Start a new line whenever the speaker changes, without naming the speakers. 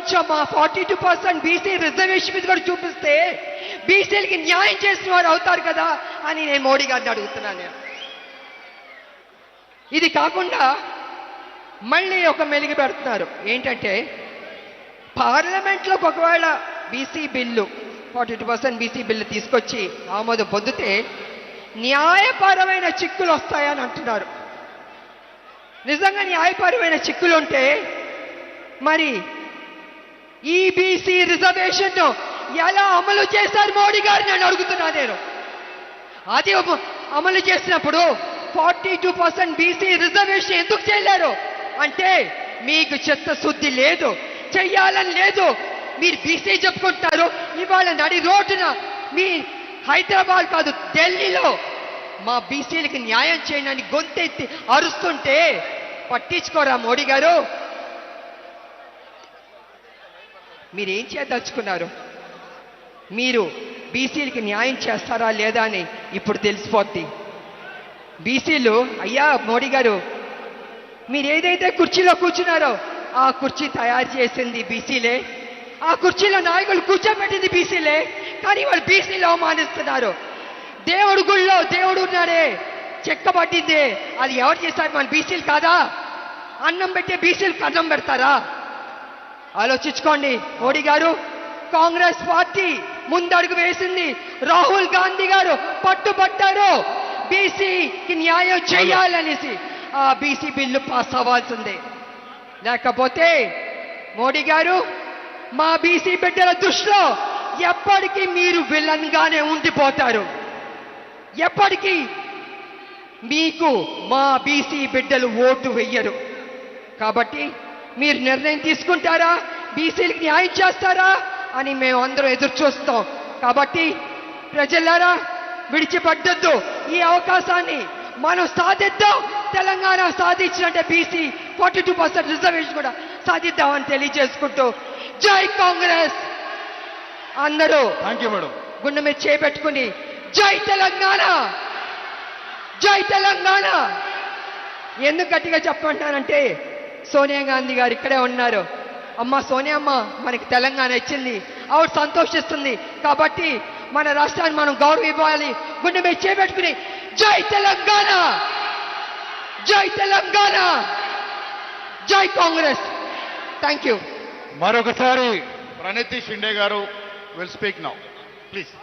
కొంచెం మా 42% BC reservation మీద కూడా చూపిస్తే బీసీలకి న్యాయం చేసిన వారు అవుతారు కదా అని నేను మోడీ గారిని అడుగుతున్నాను. ఇది కాకుండా మళ్ళీ ఒక మెలిగి పెడుతున్నారు. ఏంటంటే పార్లమెంట్లోకి ఒకవేళ బీసీ బిల్లు 42% బీసీ బిల్లు తీసుకొచ్చి ఆమోదం పొందితే న్యాయపరమైన చిక్కులు వస్తాయని అంటున్నారు. నిజంగా న్యాయపరమైన చిక్కులు ఉంటే మరి ఈ బీసీ రిజర్వేషన్ ఎలా అమలు చేశారు మోడీ గారు నేను అడుగుతున్నా. నేను అది అమలు చేసినప్పుడు 42% బీసీ రిజర్వేషన్ ఎందుకు చేయలేరు అంటే మీకు చిత్తశుద్ధి లేదు, చెయ్యాలని లేదు. మీరు బీసీ చెప్పుకుంటారు, ఇవాళ నడి రోడ్డున మీ హైదరాబాద్ కాదు ఢిల్లీలో మా బీసీలకి న్యాయం చేయడానికి గొంతెత్తి అరుస్తుంటే పట్టించుకోరా మోడీ గారు? మీరేం చేయదలుచుకున్నారు? మీరు బీసీలకి న్యాయం చేస్తారా లేదా అని ఇప్పుడు తెలిసిపోద్ది. బీసీలు అయ్యా మోడీ గారు మీరు ఏదైతే కుర్చీలో కూర్చున్నారో ఆ కుర్చీ తయారు చేసింది బీసీలే, ఆ కుర్చీలో నాయకులు కూర్చోబెట్టింది బీసీలే, కానీ వాళ్ళు బీసీలు అవమానిస్తున్నారు. దేవుడు గుళ్ళో దేవుడు ఉన్నాడే చెక్కబట్టిందే అది ఎవరు చేశారు? మన బీసీలు కాదా? అన్నం పెట్టే బీసీలకు అన్నం పెడతారా? ఆలోచించుకోండి మోడీ గారు. కాంగ్రెస్ పార్టీ ముందడుగు వేసింది, రాహుల్ గాంధీ గారు పట్టుబట్టారు బీసీకి న్యాయం చేయాలనేసి. ఆ బీసీ బిల్లు పాస్ అవ్వాల్సిందే, లేకపోతే మోడీ గారు మా బీసీ బిడ్డల దృష్టిలో ఎప్పటికీ మీరు విలన్ గానే ఉండిపోతారు. ఎప్పటికీ మీకు మా బీసీ బిడ్డలు ఓటు వెయ్యరు. కాబట్టి మీరు నిర్ణయం తీసుకుంటారా, బీసీలకు న్యాయం చేస్తారా అని మేము అందరం ఎదురు చూస్తాం. కాబట్టి ప్రజలారా విడిచిపడ్డొద్దు, ఈ అవకాశాన్ని మనం సాధిద్దాం. తెలంగాణ సాధించినట్టే బీసీ 42% రిజర్వేషన్ కూడా సాధిద్దామని తెలియజేసుకుంటూ జై కాంగ్రెస్. అందరూ గుండె మీద చేపెట్టుకుని జై తెలంగాణ, జై తెలంగాణ. ఎందుకు గట్టిగా చెప్పమంటానంటే సోనియా గాంధీ గారు ఇక్కడే ఉన్నారు. అమ్మ సోనియా అమ్మ మనకి తెలంగాణ ఇచ్చింది, ఆవిడ సంతోషిస్తుంది. కాబట్టి మన రాష్ట్రాన్ని మనం గౌరవం ఇవ్వాలి. గుండె మీద చేపెట్టుకుని జై తెలంగాణ, జై తెలంగాణ, జై కాంగ్రెస్. Thank you.
మరొకసారి ప్రణతి షిండే గారు విల్ స్పీక్ నౌ ప్లీజ్.